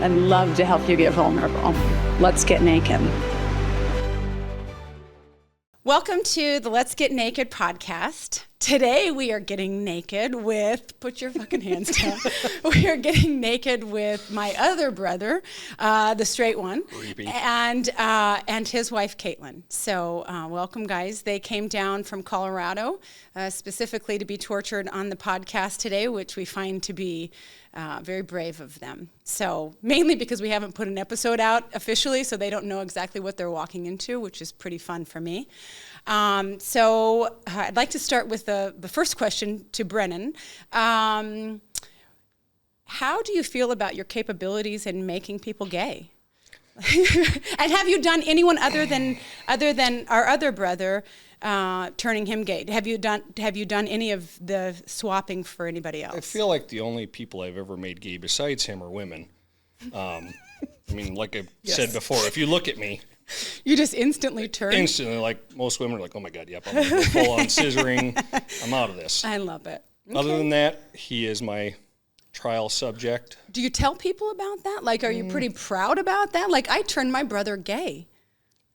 I'd love to help you get vulnerable. Let's get naked. Welcome to the Let's Get Naked podcast. Today we are getting naked with, put your fucking hands down. We are getting naked with my other brother, the straight one, and his wife Caitlin. So welcome, guys. They came down from Colorado specifically to be tortured on the podcast today, which we find to be very brave of them. So mainly because we haven't put an episode out officially, so they don't know exactly what they're walking into, which is pretty fun for me. So I'd like to start with the first question to Brennan. How do you feel about your capabilities in making people gay? And have you done anyone other than our other brother turning him gay? Have you done any of the swapping for anybody else? I feel like the only people I've ever made gay besides him are women. I mean, like I said before, if you look at me, you just instantly turn? Instantly, like most women are like, oh my God, yep, I'm going to go full on scissoring. I'm out of this. I love it. Okay. Other than that, he is my trial subject. Do you tell people about that? Like, are you pretty proud about that? Like, I turned my brother gay.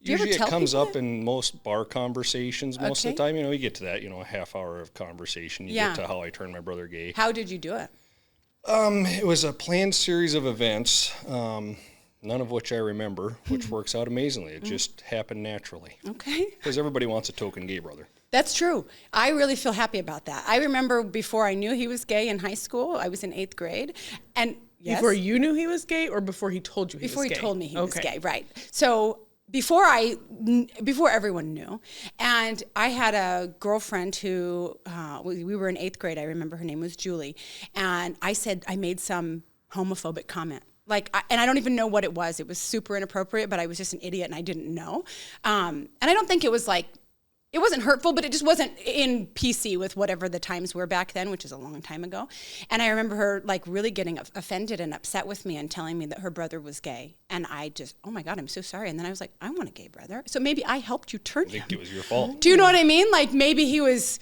Usually it comes up in most bar conversations most of the time. You know, you get to that, a half hour of conversation. You get to how I turned my brother gay. How did you do it? It was a planned series of events. None of which I remember, which works out amazingly. It just happened naturally. Okay. Because everybody wants a token gay brother. That's true. I really feel happy about that. I remember before I knew he was gay in high school, I was in 8th grade. And yes, before you knew he was gay or before he told you he was gay? Before he told me he was gay, right. So before everyone knew. And I had a girlfriend who, we were in 8th grade. I remember her name was Julie. And I made some homophobic comment. And I don't even know what it was. It was super inappropriate, but I was just an idiot and I didn't know. And I don't think it was it wasn't hurtful, but it just wasn't in PC with whatever the times were back then, which is a long time ago. And I remember her really getting offended and upset with me and telling me that her brother was gay. And I just, oh my God, I'm so sorry. And then I was like, I want a gay brother. So maybe I helped you turn him. I think it was your fault. Do you know what I mean? Like maybe he was...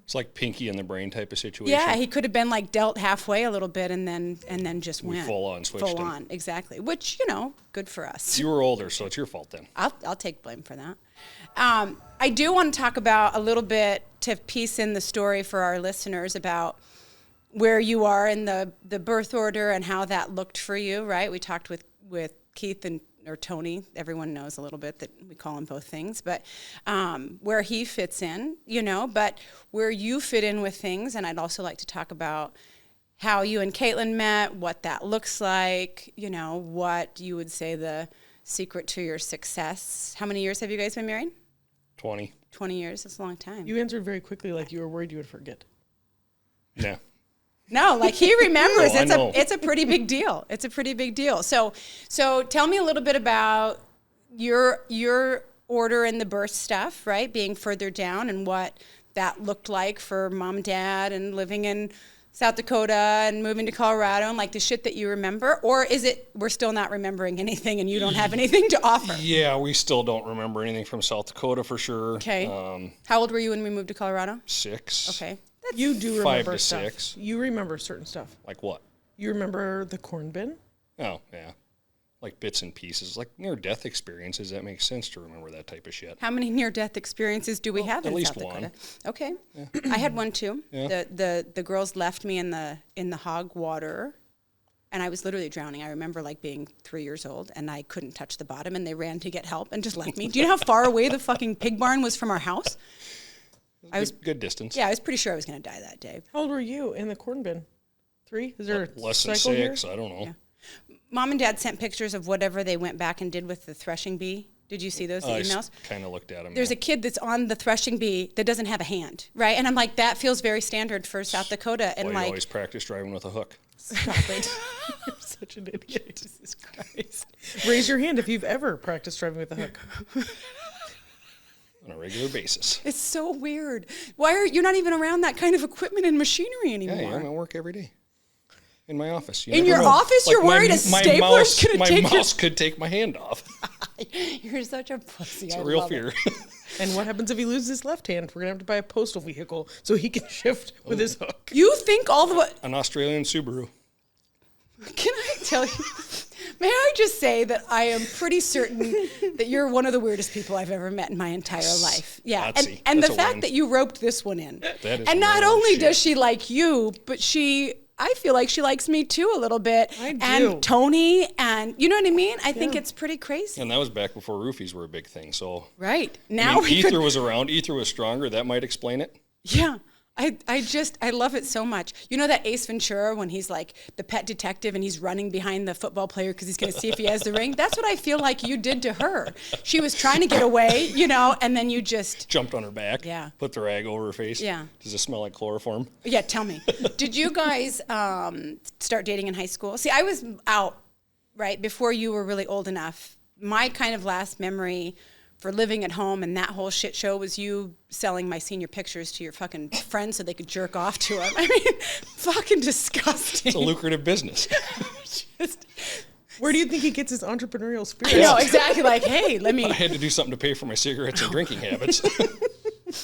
It's like Pinky in the Brain type of situation. Yeah, he could have been dealt halfway a little bit and then just went. Full on switched him. Full on, exactly. Which, good for us. You were older, so it's your fault then. I'll take blame for that. I do want to talk about a little bit to piece in the story for our listeners about where you are in the birth order and how that looked for you, right? We talked with Keith or Tony, everyone knows a little bit that we call him both things, but where he fits in, but where you fit in with things. And I'd also like to talk about how you and Caitlin met, what that looks like, what you would say the secret to your success. How many years have you guys been married? 20. 20 years, that's a long time. You answered very quickly like you were worried you would forget. Yeah. No, he remembers. No, it's a pretty big deal. It's a pretty big deal. So tell me a little bit about your order in the birth stuff, right? Being further down and what that looked like for mom and dad and living in South Dakota and moving to Colorado and the shit that you remember, or is it we're still not remembering anything and you don't have anything to offer? Yeah, we still don't remember anything from South Dakota for sure. Okay. How old were you when we moved to Colorado? 6. Okay. You do remember 5 to stuff. 6. You remember certain stuff. Like what? You remember the corn bin? Oh, yeah. Like bits and pieces. Like near-death experiences, that makes sense to remember that type of shit. How many near-death experiences do we have in South Dakota? At least one. Okay. Yeah. I had one too. Yeah. The girls left me in the hog water, and I was literally drowning. I remember being 3 years old, and I couldn't touch the bottom, and they ran to get help and just left me. Do you know how far away the fucking pig barn was from our house? I was good distance. Yeah, I was pretty sure I was going to die that day. How old were you in the corn bin? 3? Is there a less than cycle 6? here? I don't know. Yeah. Mom and Dad sent pictures of whatever they went back and did with the threshing bee. Did you see those emails? I kind of looked at them. There's a kid that's on the threshing bee that doesn't have a hand, right? And I'm like, that feels very standard for South Dakota. And you always practice driving with a hook. Stop it. You're such an idiot. Jesus Christ. Raise your hand if you've ever practiced driving with a hook. On a regular basis. It's so weird. Why are you not even around that kind of equipment and machinery anymore? Yeah, I'm at work every day. In my office. In your office, you're worried a stapler's going to take my mouse could take my hand off. You're such a pussy. It's a real fear. And what happens if he loses his left hand? We're going to have to buy a postal vehicle so he can shift with his hook. You think all the way... An Australian Subaru. Can I tell you? May I just say that I am pretty certain that you're one of the weirdest people I've ever met in my entire life. Yeah, and the fact that you roped this one in. That is and not no only shit. does she like you, but I feel like she likes me too a little bit. I do. And Tony, and you know what I mean? I think it's pretty crazy. And that was back before roofies were a big thing. So Right. I Now mean, Ether was around. Ether was stronger. That might explain it. Yeah. I love it so much. You know that Ace Ventura when he's like the pet detective and he's running behind the football player because he's going to see if he has the ring? That's what I feel like you did to her. She was trying to get away, and then you just... Jumped on her back. Yeah. Put the rag over her face. Yeah. Does it smell like chloroform? Yeah, tell me. Did you guys start dating in high school? See, I was out, right, before you were really old enough. My kind of last memory for living at home and that whole shit show was you selling my senior pictures to your fucking friends so they could jerk off to them. I mean, fucking disgusting. It's a lucrative business. Where do you think he gets his entrepreneurial spirit? I know, exactly. Like, hey, let me... I had to do something to pay for my cigarettes and drinking habits.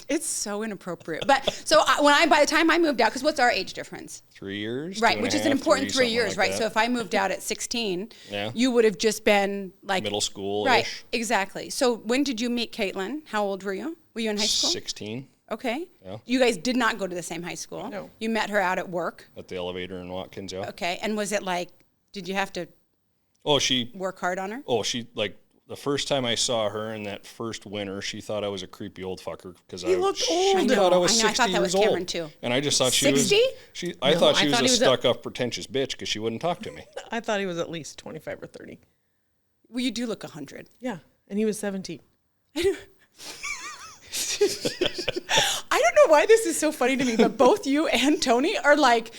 It's so inappropriate. But so by the time I moved out, because what's our age difference? 3 years. Right, which is an important 3 years, like right? that. So if I moved out at 16, Yeah. you would have just been like... Middle school-ish. Right, exactly. So when did you meet Caitlin? How old were you? Were you in high school? 16 Okay. Yeah. You guys did not go to the same high school? No. You met her out at work? at the elevator in Watkins. Yeah. Okay. And was it like, did you have to Oh, she work hard on her? like the first time I saw her in that first winter, she thought I was a creepy old fucker because He looked old. She thought I was I know. I 60 thought that was years Cameron, old. too. And I just thought 60? I thought she I was thought a he was stuck-up, pretentious bitch because she wouldn't talk to me. I thought he was at least 25 or 30. Well, you do look 100. Yeah, and he was 17. I don't know why this is so funny to me, but both you and Tony are like,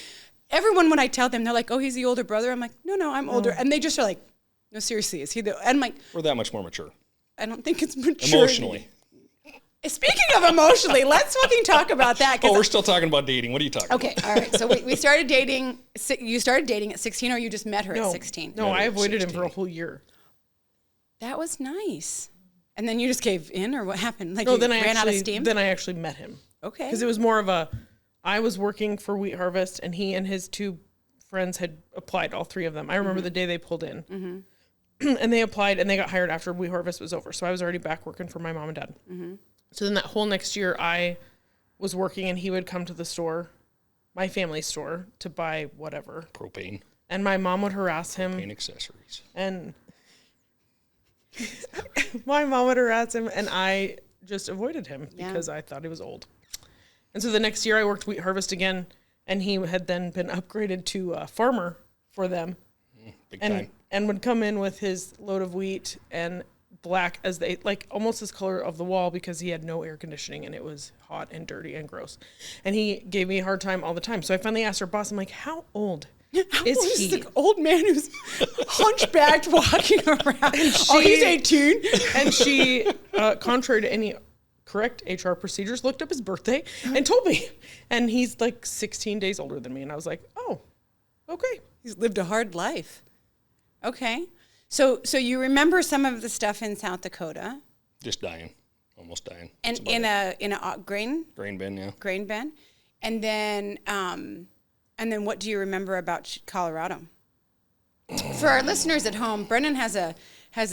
everyone, when I tell them, they're like, oh, he's the older brother. I'm like, no, I'm older. And they just are like, no, seriously, is he the... And I'm like, We're that much more mature. I don't think it's mature. Emotionally. Speaking of emotionally, let's fucking talk about that. Oh, we're still talking about dating. What are you talking Okay, all right. So we started dating. You started dating at 16, or you just met her No, at 16? No, Met her I at avoided him 16. for a whole year. That was nice. And then you just gave in, or what happened? Like No, you then I ran out of actually steam? then I actually met him. Okay. Because it was more of a, I was working for Wheat Harvest, and he and his two friends had applied, all three of them. I remember the day they pulled in. And they applied, and they got hired after Wheat Harvest was over. So I was already back working for my mom and dad. So then that whole next year, I was working, and he would come to the store, my family store, to buy whatever. Propane. And my mom would harass him. Propane accessories. And my mom would harass him, and I just avoided him because I thought he was old. And so the next year I worked Wheat Harvest again, and he had then been upgraded to a farmer for them. Big time. And would come in with his load of wheat and black as they, like almost his color of the wall, because he had no air conditioning and it was hot and dirty and gross. And he gave me a hard time all the time. So I finally asked our boss, I'm like, how old is he? The old man who's hunchbacked walking around. He's 18. And she, contrary to any correct HR procedures, looked up his birthday and told me. And he's like 16 days older than me. And I was like, oh, okay. He's lived a hard life. Okay. So you remember some of the stuff in South Dakota? Just dying. Almost dying. And That's about in a grain grain bin, yeah. bin. And then what do you remember about Colorado? For our listeners at home, Brennan has a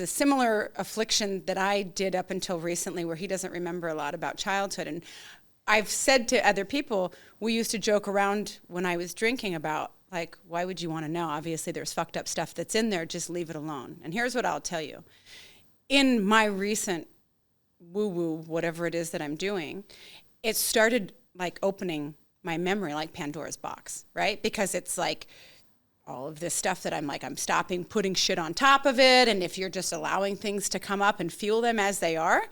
similar affliction that I did up until recently, where he doesn't remember a lot about childhood. And I've said to other people, we used to joke around when I was drinking about, like, why would you want to know? Obviously, there's fucked up stuff that's in there. Just leave it alone. And here's what I'll tell you. In my recent woo-woo, whatever it is that I'm doing, it started like opening my memory like Pandora's box, right? Because it's like all of this stuff that I'm stopping putting shit on top of it. And if you're just allowing things to come up and feel them as they are,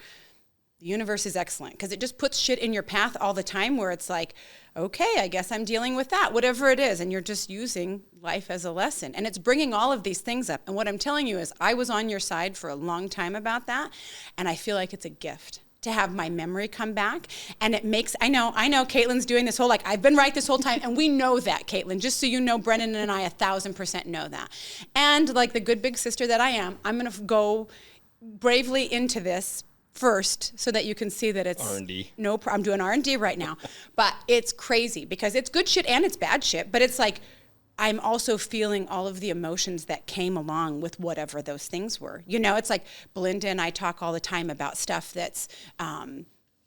the universe is excellent, because it just puts shit in your path all the time where it's like, okay, I guess I'm dealing with that, whatever it is. And you're just using life as a lesson. And it's bringing all of these things up. And what I'm telling you is I was on your side for a long time about that. And I feel like it's a gift to have my memory come back. And it makes, I know Caitlin's doing this whole, like, I've been right this whole time. And we know that, Caitlin, just so you know, Brennan and I 1,000% know that. And like the good big sister that I am, I'm going to go bravely into this first, so that you can see that it's R&D. I'm doing R&D right now, but it's crazy because it's good shit and it's bad shit. But it's like, I'm also feeling all of the emotions that came along with whatever those things were. You know, it's like Belinda and I talk all the time about stuff that's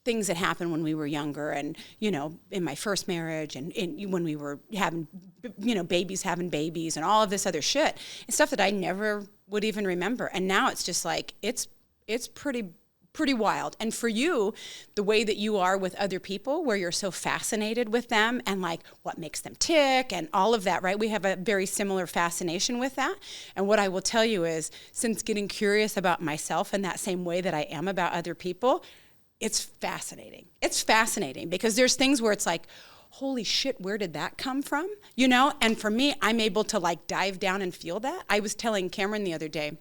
things that happened when we were younger, and, you know, in my first marriage, and when we were having, you know, having babies and all of this other shit. It's stuff that I never would even remember. And now it's just like, it's pretty wild. And for you, the way that you are with other people, where you're so fascinated with them and like what makes them tick and all of that, right? We have a very similar fascination with that. And what I will tell you is, since getting curious about myself in that same way that I am about other people, it's fascinating. It's fascinating because there's things where it's like, holy shit, where did that come from? You know? And for me, I'm able to like dive down and feel that. I was telling Cameron the other day,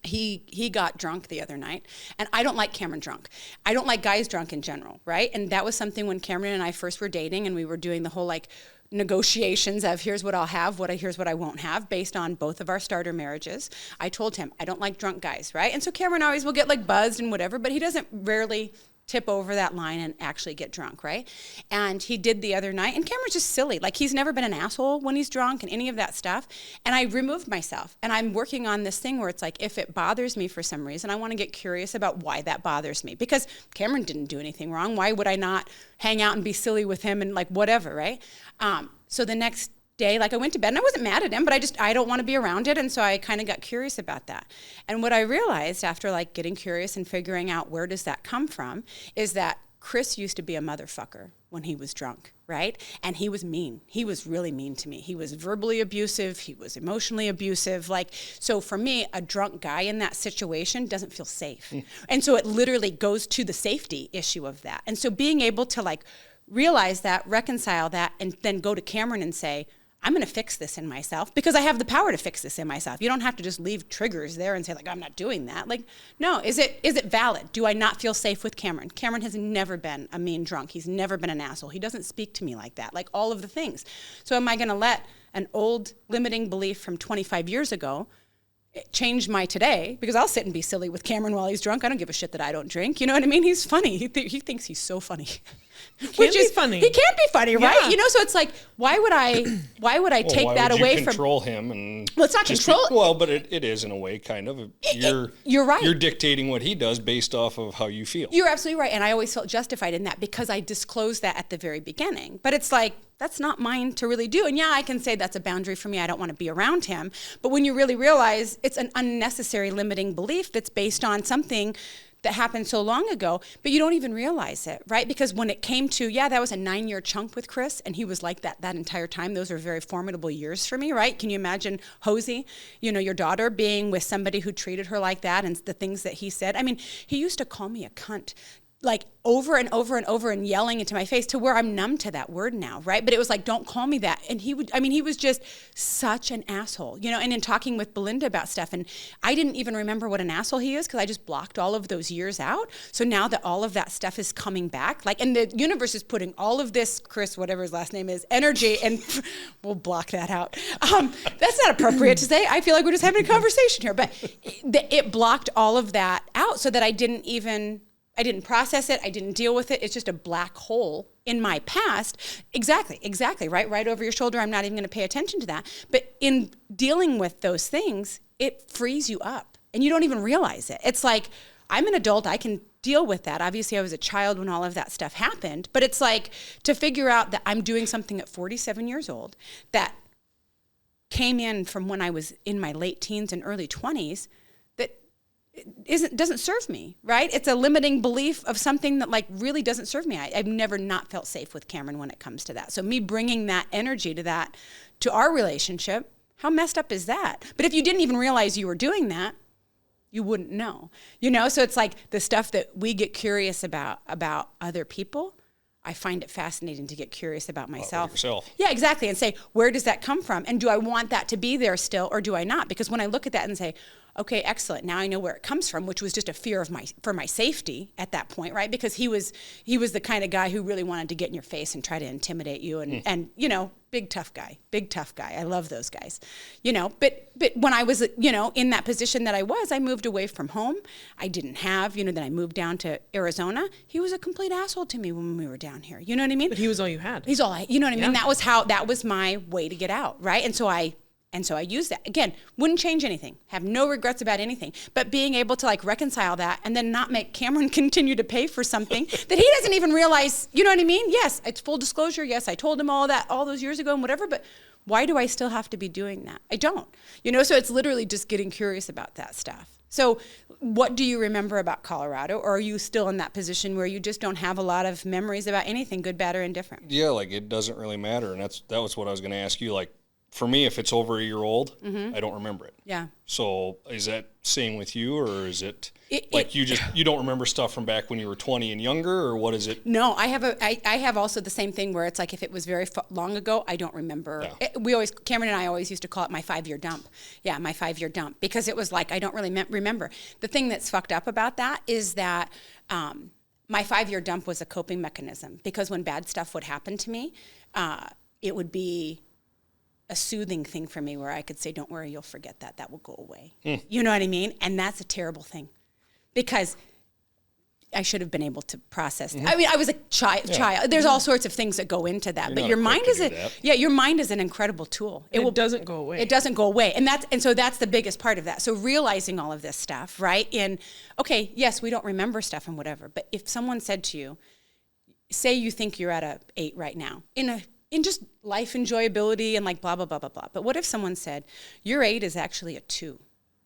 he got drunk the other night, and I don't like Cameron drunk. I don't like guys drunk in general, right? And that was something when Cameron and I first were dating, and we were doing the whole like negotiations of here's what I'll have, here's what I won't have, based on both of our starter marriages. I told him I don't like drunk guys, right? And so Cameron always will get like buzzed and whatever, but he doesn't rarely tip over that line and actually get drunk, right? And he did the other night, and Cameron's just silly. Like, he's never been an asshole when he's drunk and any of that stuff. And I removed myself, and I'm working on this thing where it's like, if it bothers me for some reason, I want to get curious about why that bothers me, because Cameron didn't do anything wrong. Why would I not hang out and be silly with him and like whatever, right? So the next day, like, I went to bed and I wasn't mad at him, but I don't want to be around it. And so I kind of got curious about that. And what I realized after like getting curious and figuring out where does that come from is that Chris used to be a motherfucker when he was drunk, right? And he was mean. He was really mean to me. He was verbally abusive. He was emotionally abusive. Like, so for me, a drunk guy in that situation doesn't feel safe. And so it literally goes to the safety issue of that. And so being able to like realize that, reconcile that, and then go to Cameron and say, I'm going to fix this in myself because I have the power to fix this in myself. You don't have to just leave triggers there and say, like, I'm not doing that. Like, no, is it valid? Do I not feel safe with Cameron? Cameron has never been a mean drunk. He's never been an asshole. He doesn't speak to me like that, like all of the things. So am I going to let an old limiting belief from 25 years ago change my today? Because I'll sit and be silly with Cameron while he's drunk. I don't give a shit that I don't drink. You know what I mean? He's funny. He thinks he's so funny. He can be funny. He can be funny, right? Yeah. You know, so it's like, why would I take that away from? Control him and well, it's not control. But it is in a way, kind of. You're right. You're dictating what he does based off of how you feel. You're absolutely right, and I always felt justified in that because I disclosed that at the very beginning. But it's like, that's not mine to really do. And yeah, I can say that's a boundary for me. I don't want to be around him. But when you really realize it's an unnecessary limiting belief that's based on something that happened so long ago, but you don't even realize it, right? Because when it came to, that was a 9-year chunk with Chris, and he was like that entire time. Those are very formidable years for me, right? Can you imagine Hosey, your daughter, being with somebody who treated her like that and the things that he said? I mean, he used to call me a cunt, like over and over and over, and yelling into my face, to where I'm numb to that word now, right? But it was like, don't call me that. And he was just such an asshole, and in talking with Belinda about stuff, and I didn't even remember what an asshole he is because I just blocked all of those years out. So now that all of that stuff is coming back, like, and the universe is putting all of this, Chris, whatever his last name is, energy, and we'll block that out. That's not appropriate to say. I feel like we're just having a conversation here, but it blocked all of that out so that I didn't process it. I didn't deal with it. It's just a black hole in my past. Exactly, right over your shoulder. I'm not even going to pay attention to that. But in dealing with those things, it frees you up, and you don't even realize it. It's like, I'm an adult. I can deal with that. Obviously, I was a child when all of that stuff happened. But it's like, to figure out that I'm doing something at 47 years old that came in from when I was in my late teens and early 20s, doesn't serve me, right? It's a limiting belief of something that like really doesn't serve me. I've never not felt safe with Cameron when it comes to that. So me bringing that energy to our relationship, how messed up is that? But if you didn't even realize you were doing that, you wouldn't know, So it's like the stuff that we get curious about other people. I find it fascinating to get curious about myself. Yourself. Yeah, exactly. And say, where does that come from? And do I want that to be there still, or do I not? Because when I look at that and say, okay, excellent. Now I know where it comes from, which was just a fear of for my safety at that point, right? Because he was the kind of guy who really wanted to get in your face and try to intimidate you, and you know, big tough guy. I love those guys, you know. But when I was, you know, in that position that I moved away from home. I didn't have, you know. Then I moved down to Arizona. He was a complete asshole to me when we were down here. You know what I mean? But he was all you had. He's all you know what I mean? That was my way to get out, right? And so I used that. Again, wouldn't change anything. Have no regrets about anything. But being able to like reconcile that and then not make Cameron continue to pay for something that he doesn't even realize, you know what I mean? Yes, it's full disclosure. Yes, I told him all that all those years ago and whatever, but why do I still have to be doing that? I don't. You know, so it's literally just getting curious about that stuff. So what do you remember about Colorado? Or are you still in that position where you just don't have a lot of memories about anything, good, bad, or indifferent? Yeah, like it doesn't really matter. And that was what I was going to ask you. Like, for me, if it's over a year old, I don't remember it. Yeah. So is that same with you, or is it you don't remember stuff from back when you were 20 and younger, or what is it? No, I have also the same thing where it's like if it was very long ago, I don't remember. Yeah. Cameron and I always used to call it my 5-year dump. Yeah, my 5-year dump, because it was like I don't really remember. The thing that's fucked up about that is that my 5-year dump was a coping mechanism, because when bad stuff would happen to me, it would be a soothing thing for me where I could say, don't worry, you'll forget that. That will go away. You know what I mean? And that's a terrible thing, because I should have been able to process that. I mean, I was a child. There's all sorts of things that go into that. But your mind your mind is an incredible tool. It doesn't go away. It doesn't go away. And so that's the biggest part of that. So realizing all of this stuff, right? Okay, yes, we don't remember stuff and whatever, but if someone said to you, say you think you're at a 8 right now, in just life enjoyability and like blah, blah, blah, blah, blah. But what if someone said, your 8 is actually a 2,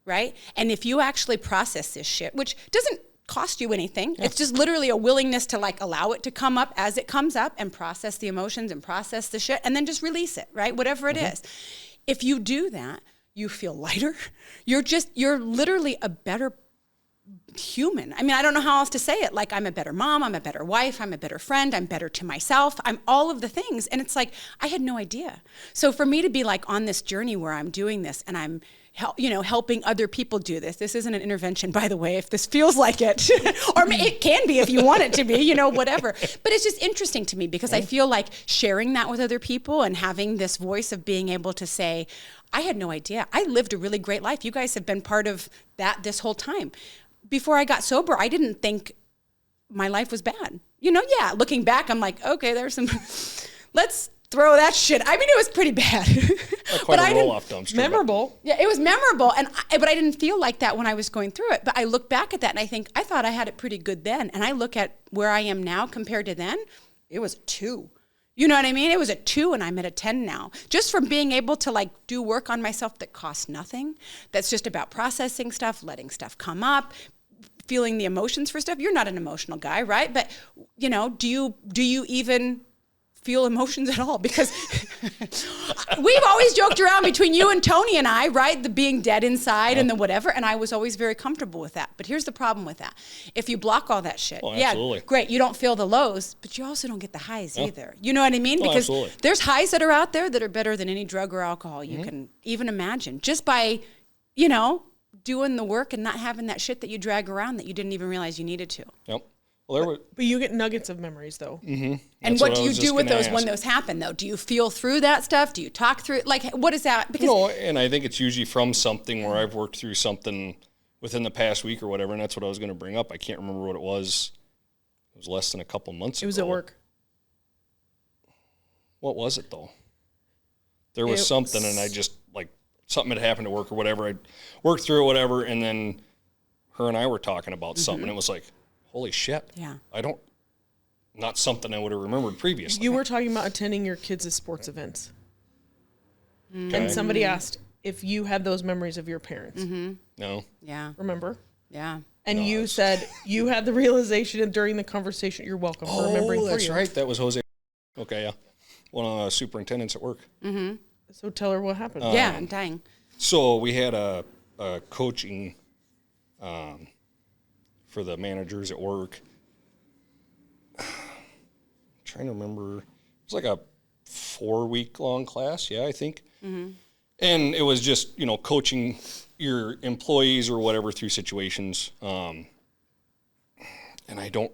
right? And if you actually process this shit, which doesn't cost you anything, it's just literally a willingness to like allow it to come up as it comes up and process the emotions and process the shit and then just release it, right? Whatever it is. If you do that, you feel lighter. You're literally a better human. I mean, I don't know how else to say it. Like, I'm a better mom, I'm a better wife, I'm a better friend, I'm better to myself, I'm all of the things. And it's like, I had no idea. So for me to be like on this journey where I'm doing this and I'm helping other people do this. This isn't an intervention, by the way, if this feels like it. Or it can be if you want it to be, whatever. But it's just interesting to me because I feel like sharing that with other people and having this voice of being able to say, I had no idea. I lived a really great life. You guys have been part of that this whole time. Before I got sober, I didn't think my life was bad. Looking back, I'm like, okay, there's some, let's throw that shit. I mean, it was pretty bad. Quite a roll-off dumpster. Memorable. Yeah, it was memorable, but I didn't feel like that when I was going through it. But I look back at that and I think, I thought I had it pretty good then. And I look at where I am now compared to then, it was a 2. You know what I mean? It was a 2 and I'm at a 10 now. Just from being able to do work on myself that costs nothing. That's just about processing stuff, letting stuff come up, feeling the emotions for stuff. You're not an emotional guy, right? But, do you even feel emotions at all? Because we've always joked around between you and Tony and I, right? The being dead inside and the whatever. And I was always very comfortable with that. But here's the problem with that. If you block all that shit, great. You don't feel the lows, but you also don't get the highs either. You know what I mean? Because there's highs that are out there that are better than any drug or alcohol you can even imagine. Just by, doing the work and not having that shit that you drag around that you didn't even realize you needed to. Yep. But you get nuggets of memories, though. Mm-hmm. And what do you do with those when those happen, though? Do you feel through that stuff? Do you talk through it? Like, what is that? Because and I think it's usually from something where I've worked through something within the past week or whatever, and that's what I was going to bring up. I can't remember what it was. It was less than a couple months ago. It was at work. What was it, though? There was something, and I just, something had happened at work or whatever. I worked through it, whatever, and then her and I were talking about something, and it was like, holy shit. Yeah. Not something I would have remembered previously. You were talking about attending your kids' sports events. Okay. And somebody asked if you had those memories of your parents. Mm-hmm. No. Yeah. Remember? Yeah. And you said you had the realization during the conversation. You're welcome for remembering for you. Oh, that's right. That was Jose. Okay, yeah. One of the superintendents at work. Mm-hmm. So tell her what happened. Yeah, I'm dying. So we had a coaching for the managers at work. I'm trying to remember. It was like a 4-week long class, I think. Mm-hmm. And it was just, coaching your employees or whatever through situations. And I don't,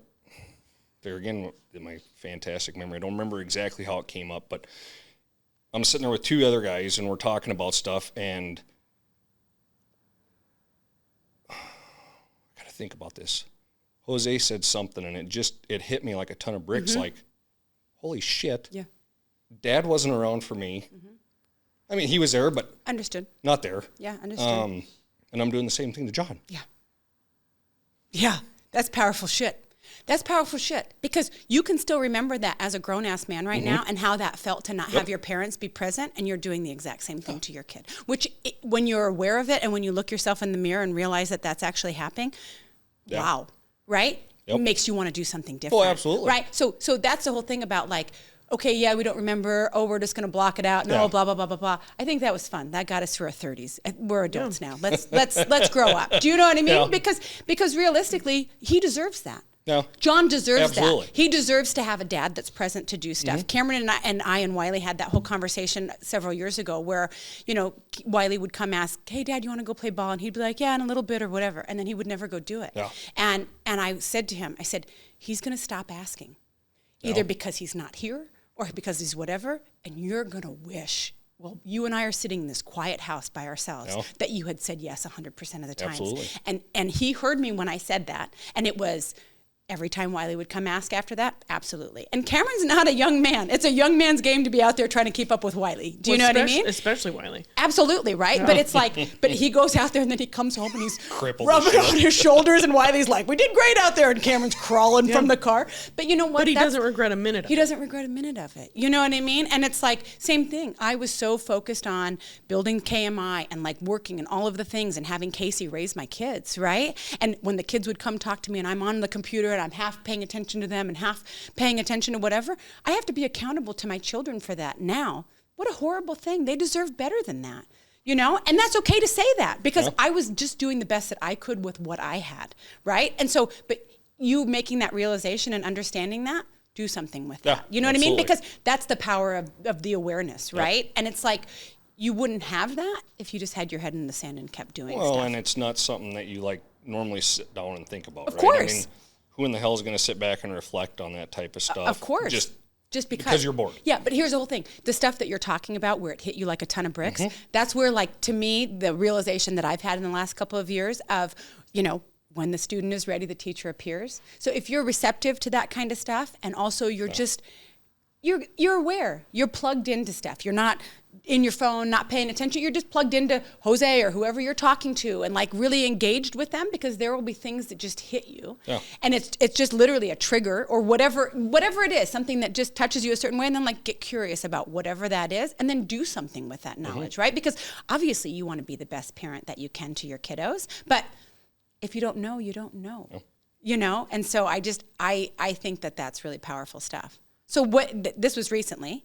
there again, my fantastic memory, I don't remember exactly how it came up, but I'm sitting there with two other guys and we're talking about stuff, and I got to think about this. Jose said something and it hit me like a ton of bricks, like, holy shit. Yeah. Dad wasn't around for me. I mean, he was there, but understood. Not there. Yeah, understood. And I'm doing the same thing to John. Yeah. Yeah, that's powerful shit. That's powerful shit, because you can still remember that as a grown-ass man right now, and how that felt to not have your parents be present, and you're doing the exact same thing to your kid. Which, when you're aware of it and when you look yourself in the mirror and realize that that's actually happening, wow, right? It makes you want to do something different. Oh, absolutely. Right? So that's the whole thing about, like, okay, yeah, we don't remember. Oh, we're just going to block it out. No, blah, blah, blah, blah, blah. I think that was fun. That got us through our 30s. We're adults now. Let's grow up. Do you know what I mean? Yeah. Because realistically, he deserves that. Yeah. John deserves Absolutely. that. He deserves to have a dad that's present to do stuff. Cameron and I and Wiley had that whole conversation several years ago where, Wiley would come ask, hey, Dad, you want to go play ball? And he'd be like, yeah, in a little bit or whatever. And then he would never go do it. Yeah. And I said to him, he's going to stop asking, either because he's not here or because he's whatever, and you're going to wish, well, you and I are sitting in this quiet house by ourselves, that you had said yes 100% of the time. Absolutely. And he heard me when I said that, and it was every time Wiley would come ask after that, absolutely. And Cameron's not a young man. It's a young man's game to be out there trying to keep up with Wiley. Do you know what I mean? Especially Wiley. Absolutely, right? Yeah. But it's like, but he goes out there and then he comes home and he's crippled, rubbing on his shoulders, and Wiley's like, we did great out there, and Cameron's crawling from the car. But you know what? But he doesn't regret a minute of it. He doesn't regret a minute of it. You know what I mean? And it's like, same thing. I was so focused on building KMI and like working and all of the things and having Casey raise my kids, right? And when the kids would come talk to me and I'm on the computer and I'm half paying attention to them and half paying attention to whatever, I have to be accountable to my children for that now. What a horrible thing. They deserve better than that, and that's okay to say that, because I was just doing the best that I could with what I had, right? And so, but you making that realization and understanding that, do something with that. You know what I mean? Because that's the power of the awareness, right? And it's like, you wouldn't have that if you just had your head in the sand and kept doing stuff. Well, and it's not something that you like normally sit down and think about, of right? course. I mean, who in the hell is going to sit back and reflect on that type of stuff? Of course. Just because you're bored. Yeah, but here's the whole thing. The stuff that you're talking about where it hit you like a ton of bricks, that's where, like, to me, the realization that I've had in the last couple of years of, when the student is ready, the teacher appears. So if you're receptive to that kind of stuff, and also you're just, you're aware, you're plugged into stuff. You're not in your phone, not paying attention. You're just plugged into Jose or whoever you're talking to, and like really engaged with them, because there will be things that just hit you. Yeah. And it's just literally a trigger or whatever it is, something that just touches you a certain way, and then like get curious about whatever that is, and then do something with that knowledge, right? Because obviously you want to be the best parent that you can to your kiddos, but if you don't know, you don't know, And so I think that that's really powerful stuff. So this was recently.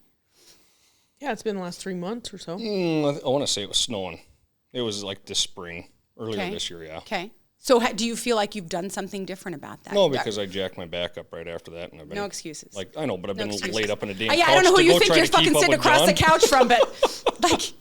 Yeah, it's been the last 3 months or so. I want to say it was snowing. It was like this spring, earlier this year, yeah. Okay. So do you feel like you've done something different about that? No, because I jacked my back up right after that. And I've been, no excuses. Like, I know, but I've been laid up in a damn couch. Yeah, I don't know who you think you're fucking sitting across John. the couch from, but like,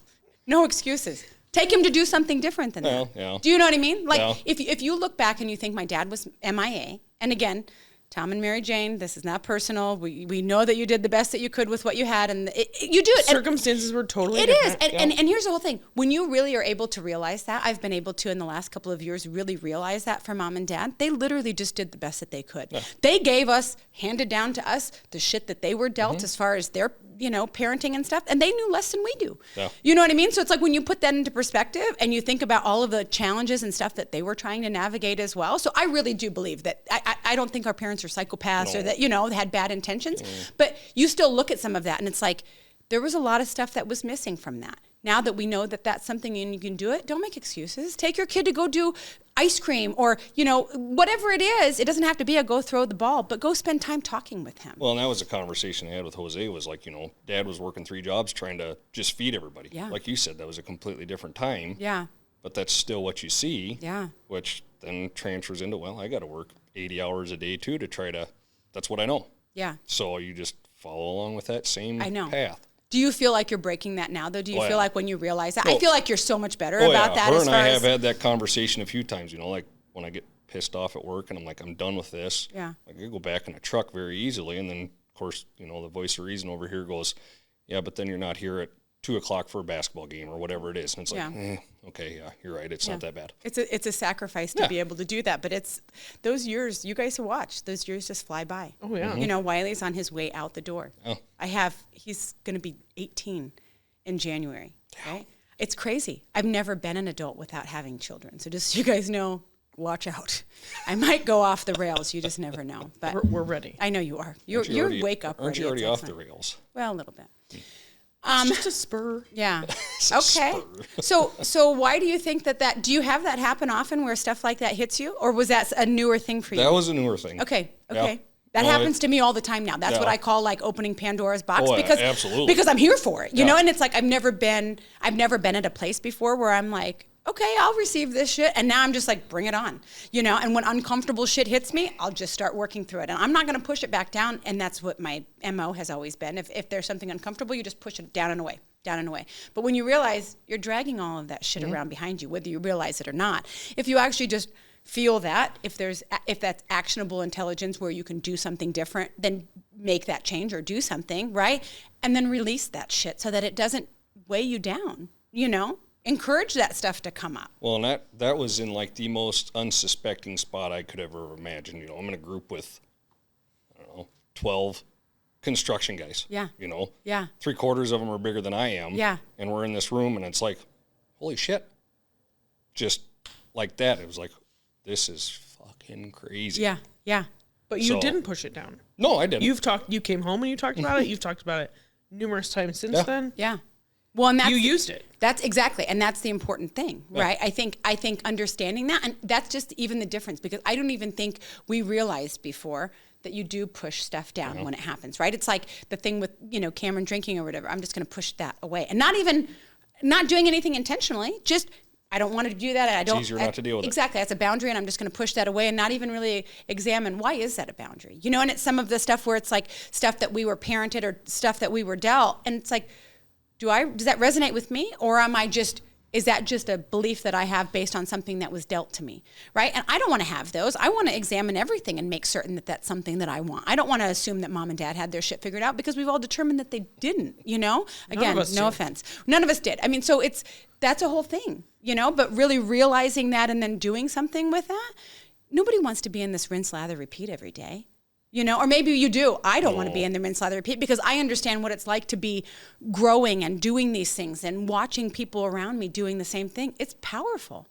no excuses. Take him to do something different than that. Yeah. Do you know what I mean? Like, if you look back and you think my dad was MIA, and again, Tom and Mary Jane, this is not personal. We know that you did the best that you could with what you had, and you do it. Circumstances were totally different. It is, and here's the whole thing. When you really are able to realize that, I've been able to in the last couple of years really realize that for mom and dad, they literally just did the best that they could. Yeah. They gave us, handed down to us, the shit that they were dealt as far as their parenting and stuff, and they knew less than we do. Yeah. You know what I mean? So it's like when you put that into perspective and you think about all of the challenges and stuff that they were trying to navigate as well. So I really do believe that I don't think our parents are psychopaths or that, they had bad intentions, but you still look at some of that and it's like, there was a lot of stuff that was missing from that. Now that we know that that's something and you can do it, don't make excuses. Take your kid to go do ice cream or, whatever it is. It doesn't have to be a go throw the ball, but go spend time talking with him. Well, and that was a conversation I had with Jose, was like, Dad was working 3 jobs trying to just feed everybody. Yeah. Like you said, that was a completely different time. Yeah. But that's still what you see. Yeah. Which then transfers into, well, I got to work 80 hours a day too to try to, that's what I know. Yeah. So you just follow along with that same path. Do you feel like you're breaking that now, though? Do you feel like when you realize that? Well, I feel like you're so much better about that. Her and I have had that conversation a few times, like when I get pissed off at work and I'm like, I'm done with this. Yeah. I could go back in a truck very easily. And then, of course, the voice of reason over here goes, yeah, but then you're not here at 2:00 for a basketball game or whatever it is. And it's like, okay, yeah, you're right. It's not that bad. It's a sacrifice to be able to do that. But it's those years, you guys have watched, those years just fly by. Oh, yeah. Wiley's on his way out the door. Oh. He's going to be 18 in January, right? It's crazy. I've never been an adult without having children. So just so you guys know, watch out. I might go off the rails. You just never know. But We're ready. I know you are. You're wake up. Aren't you already off the rails? Well, a little bit. It's just a spur. Yeah. Okay. So why do you think that do you have that happen often where stuff like that hits you, or was that a newer thing for you? That was a newer thing. Okay. Yeah. That happens to me all the time now. That's what I call like opening Pandora's box absolutely. because I'm here for it, you know. And it's like I've never been at a place before where I'm like, okay, I'll receive this shit, and now I'm just like, bring it on, And when uncomfortable shit hits me, I'll just start working through it, and I'm not going to push it back down. And that's what my MO has always been. If there's something uncomfortable, you just push it down and away. But when you realize you're dragging all of that shit around behind you, whether you realize it or not, if you actually just feel that, if that's actionable intelligence where you can do something different, then make that change or do something, right? And then release that shit so that it doesn't weigh you down, Encourage that stuff to come up. Well, and that was in like the most unsuspecting spot I could ever imagine. I'm in a group with, 12 construction guys. Yeah. Yeah. 3/4 of them are bigger than I am. Yeah. And we're in this room and it's like, holy shit. Just like that. It was like, this is fucking crazy. Yeah. Yeah. But you didn't push it down. No, I didn't. You came home and you talked about it. You've talked about it numerous times since then. Yeah. Well, and you used it. That's exactly, and that's the important thing, right? I think understanding that, and that's just even the difference, because I don't even think we realized before that you do push stuff down when it happens, right? It's like the thing with Cameron drinking or whatever. I'm just going to push that away, and not doing anything intentionally. Just I don't want to do that. It's easier not to deal with it. Exactly, that's a boundary, and I'm just going to push that away and not even really examine why is that a boundary, And it's some of the stuff where it's like stuff that we were parented or stuff that we were dealt, and it's like, does that resonate with me, or is that just a belief that I have based on something that was dealt to me, right? And I don't want to have those. I want to examine everything and make certain that that's something that I want. I don't want to assume that mom and dad had their shit figured out, because we've all determined that they didn't, Again, no offense. None of us did. I mean, so that's a whole thing, but really realizing that and then doing something with that. Nobody wants to be in this rinse, lather, repeat every day. Or maybe you do. I don't want to be in the rinse, lather, repeat, because I understand what it's like to be growing and doing these things and watching people around me doing the same thing. It's powerful.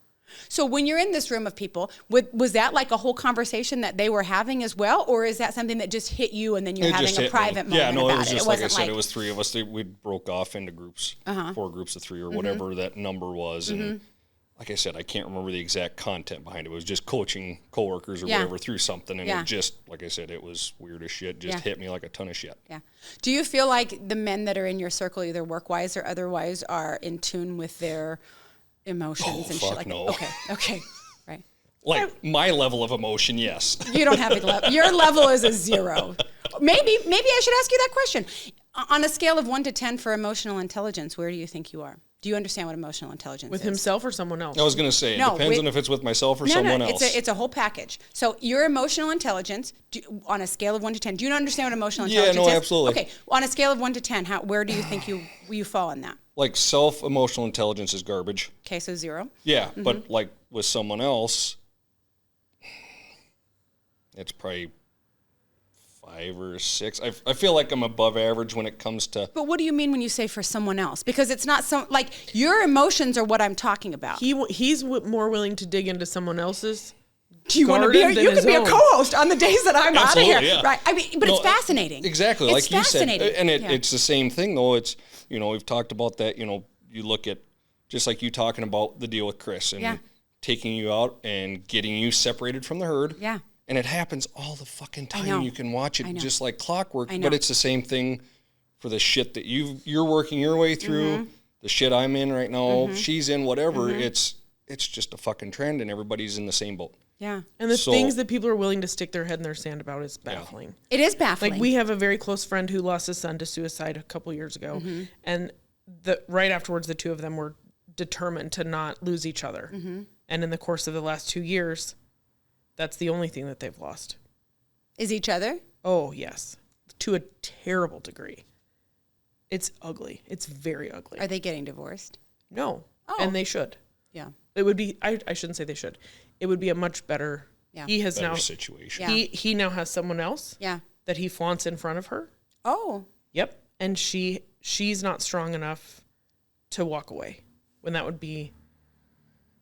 So when you're in this room of people, was that like a whole conversation that they were having as well? Or is that something that just hit you and then you're having a private moment Yeah, no, about it was just like I said, like, it was 3 of us. We broke off into groups, 4 groups of 3 or whatever that number was. And like I said, I can't remember the exact content behind it. It was just coaching coworkers or whatever through something. And it just, like I said, it was weird as shit. Just hit me like a ton of shit. Yeah. Do you feel like the men that are in your circle, either work-wise or otherwise, are in tune with their emotions and shit like no. that? Okay. Right. Like my level of emotion, yes. You don't have a level. Your level is a 0. Maybe I should ask you that question. On a scale of 1 to 10 for emotional intelligence, where do you think you are? Do you understand what emotional intelligence with is? himself or someone else? I was going to say, it depends on if it's with myself or someone else. It's a whole package. So your emotional intelligence, on a scale of 1 to 10, do you understand what emotional intelligence is? Yeah, no, absolutely. Okay, on a scale of 1 to 10, where do you think you fall in that? Like self-emotional intelligence is garbage. Okay, so 0. Yeah, but like with someone else, it's probably 5 or 6. I feel like I'm above average when it comes to. But what do you mean when you say for someone else? Because it's not like your emotions are what I'm talking about. He's more willing to dig into someone else's. Do you want to be? You can be a co-host on the days that I'm out of here, yeah. right? I mean, but it's fascinating. Exactly, it's like you said, and yeah. it's the same thing though. It's we've talked about that. You look at just like you talking about the deal with Chris and taking you out and getting you separated from the herd. Yeah. And it happens all the fucking time. You can watch it just like clockwork. I know. But it's the same thing for the shit that you're working your way through, the shit I'm in right now, she's in, whatever. It's just a fucking trend, and everybody's in the same boat. Yeah. And the things that people are willing to stick their head in their sand about is baffling. Yeah. It is baffling. Like we have a very close friend who lost his son to suicide a couple years ago. And right afterwards, the two of them were determined to not lose each other. And in the course of the last 2 years, that's the only thing that they've lost. Is each other? Oh, yes. To a terrible degree. It's ugly. It's very ugly. Are they getting divorced? No. Oh. And they should. Yeah. It would be, I shouldn't say they should. It would be a much better, he has better now, situation. Yeah. He now has someone else that he flaunts in front of her. Oh. Yep. And she's not strong enough to walk away when that would be,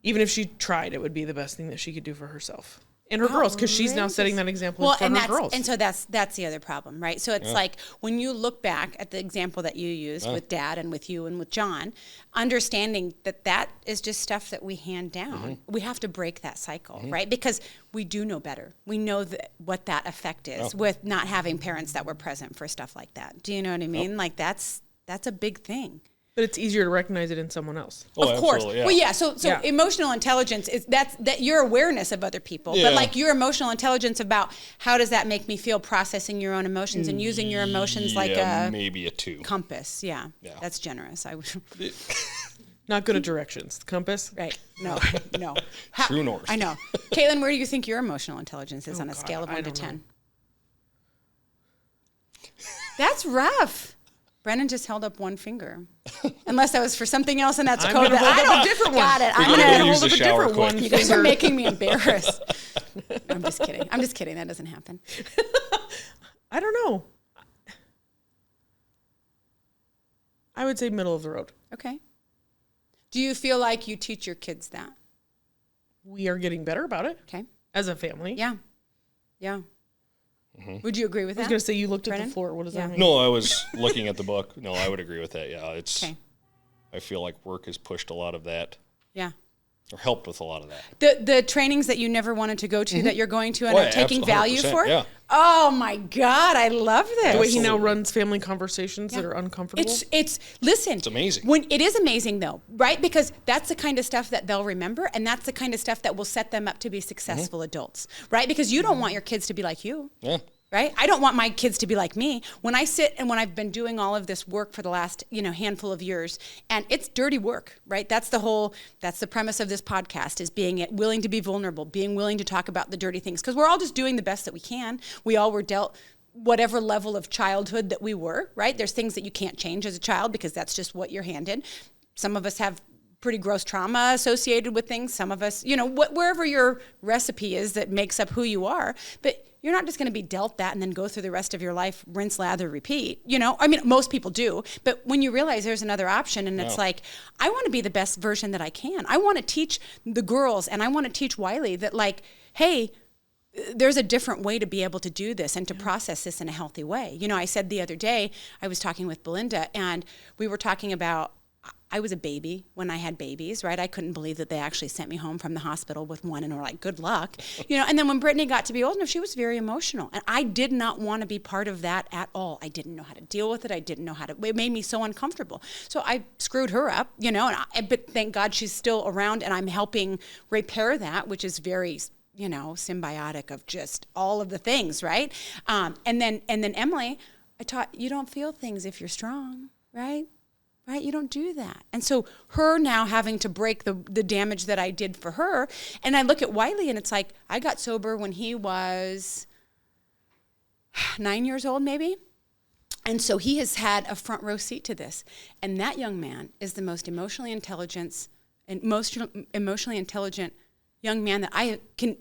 even if she tried, it would be the best thing that she could do for herself and her girls, because she's now setting that example for her girls. And so that's the other problem, right? So it's like when you look back at the example that you used with Dad and with you and with John, understanding that is just stuff that we hand down. We have to break that cycle, right? Because we do know better. We know what that effect is with not having parents that were present for stuff like that. Do you know what I mean? Like that's a big thing. But it's easier to recognize it in someone else. Oh, of course. Yeah. Well, yeah. So emotional intelligence is that your awareness of other people, but like your emotional intelligence about how does that make me feel, processing your own emotions and using your emotions like a maybe a 2 compass. Yeah. That's generous. I would. Not good at directions. Compass. Right. No. True north. I know. Caitlin, where do you think your emotional intelligence is on a scale of 1 to 10? That's rough. Brennan just held up one finger. Unless that was for something else, and that's a code that I don't. A different one. Got it. I'm going to hold up a different one. You guys are making me embarrassed. I'm just kidding. That doesn't happen. I don't know. I would say middle of the road. Okay. Do you feel like you teach your kids that? We are getting better about it. Okay. As a family. Yeah. Would you agree with that? I was going to say you looked Brennan? at the floor. What does that mean? No, I was looking at the book. No, I would agree with that. Yeah, it's. Okay. I feel like work has pushed a lot of that. Yeah. Or helped with a lot of that. The trainings that you never wanted to go to that you're going to and are taking value for? Yeah. Oh my God, I love this. The way he now runs family conversations that are uncomfortable. Listen. It's amazing. It is amazing though, right? Because that's the kind of stuff that they'll remember, and that's the kind of stuff that will set them up to be successful adults, right? Because you don't want your kids to be like you. Yeah. Right? I don't want my kids to be like me. When I sit and when I've been doing all of this work for the last, handful of years, and it's dirty work, right? That's the premise of this podcast, is being willing to be vulnerable, being willing to talk about the dirty things, because we're all just doing the best that we can. We all were dealt whatever level of childhood that we were, right? There's things that you can't change as a child because that's just what you're handed. Some of us have pretty gross trauma associated with things. Some of us, wherever your recipe is that makes up who you are, but you're not just going to be dealt that and then go through the rest of your life, rinse, lather, repeat. Most people do. But when you realize there's another option, and it's like, I want to be the best version that I can. I want to teach the girls, and I want to teach Wiley that, like, hey, there's a different way to be able to do this and to process this in a healthy way. I said the other day, I was talking with Belinda, and we were talking about, I was a baby when I had babies, right? I couldn't believe that they actually sent me home from the hospital with one and were like, good luck. And then when Brittany got to be old enough, she was very emotional. And I did not want to be part of that at all. I didn't know how to deal with it. I didn't know it made me so uncomfortable. So I screwed her up, but thank God she's still around, and I'm helping repair that, which is very, symbiotic of just all of the things, right? And then Emily, I taught, you don't feel things if you're strong, right? Right? You don't do that. And so her now having to break the damage that I did for her. And I look at Wiley, and it's like, I got sober when he was 9 years old, maybe. And so he has had a front row seat to this. And that young man is the most emotionally intelligent young man that I can,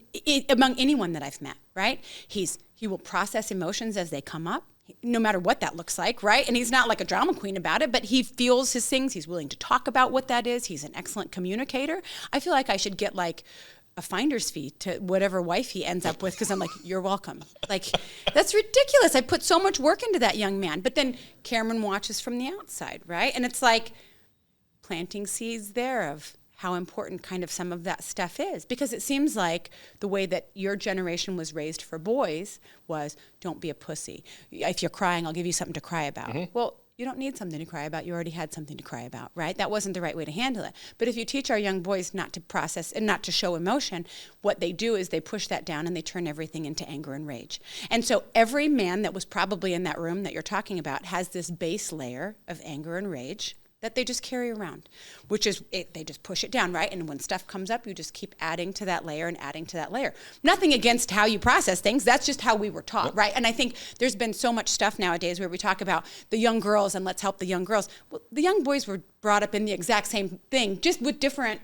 among anyone that I've met, right? He will process emotions as they come up, no matter what that looks like, right? And he's not like a drama queen about it, but he feels his things. He's willing to talk about what that is. He's an excellent communicator. I feel like I should get like a finder's fee to whatever wife he ends up with, because I'm like, you're welcome. Like, that's ridiculous. I put so much work into that young man. But then Cameron watches from the outside, right? And it's like planting seeds there of how important kind of some of that stuff is, because it seems like the way that your generation was raised for boys was, don't be a pussy. If you're crying, I'll give you something to cry about. Well, You don't need something to cry about. You already had something to cry about, right? That wasn't the right way to handle it. But if you teach our young boys not to process and not to show emotion, what they do is they push that down and they turn everything into anger and rage. And so every man that was probably in that room that you're talking about has this base layer of anger and rage that they just carry around, which is, they just push it down, right? And when stuff comes up, you just keep adding to that layer and adding to that layer. Nothing against how you process things. That's just how we were taught, right? And I think there's been so much stuff nowadays where we talk about the young girls and let's help the young girls. Well, the young boys were brought up in the exact same thing, just with different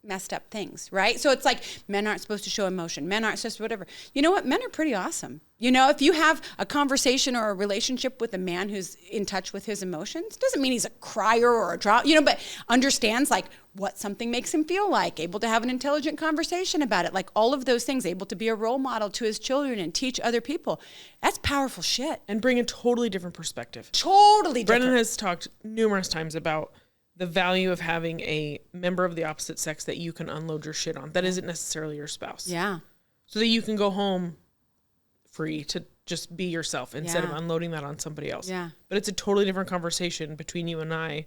messed up things, right? So it's like men aren't supposed to show emotion. Men aren't supposed to whatever. You know what? Men are pretty awesome. You know, if you have a conversation or a relationship with a man who's in touch with his emotions, doesn't mean he's a crier or a drop, you know, but understands like what something makes him feel like, able to have an intelligent conversation about it, like all of those things, able to be a role model to his children and teach other people. That's powerful shit. And bring a totally different perspective. Totally different. Brennan has talked numerous times about the value of having a member of the opposite sex that you can unload your shit on. That isn't necessarily your spouse. Yeah. So that you can go home free to just be yourself instead of unloading that on somebody else. Yeah. But it's a totally different conversation between you and I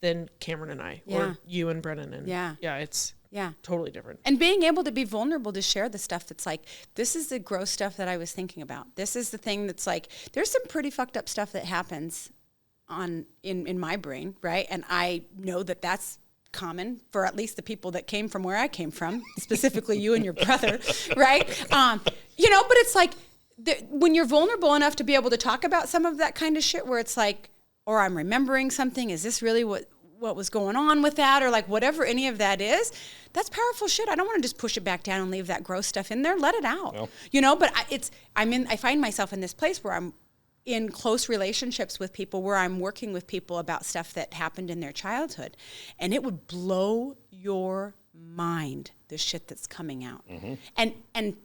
than Cameron and I or you and Brennan. And it's totally different. And being able to be vulnerable to share the stuff that's like, this is the gross stuff that I was thinking about. This is the thing that's like, there's some pretty fucked up stuff that happens in my brain, right? And I know that that's common for at least the people that came from where I came from, specifically you and your brother, right? You know, but it's like when you're vulnerable enough to be able to talk about some of that kind of shit where it's like, or I'm remembering something, is this really what was going on with that? Or like whatever any of that is, that's powerful shit. I don't want to just push it back down and leave that gross stuff in there. Let it out, you know, but I find myself in this place where I'm in close relationships with people where I'm working with people about stuff that happened in their childhood. And it would blow your mind, the shit that's coming out. Mm-hmm. And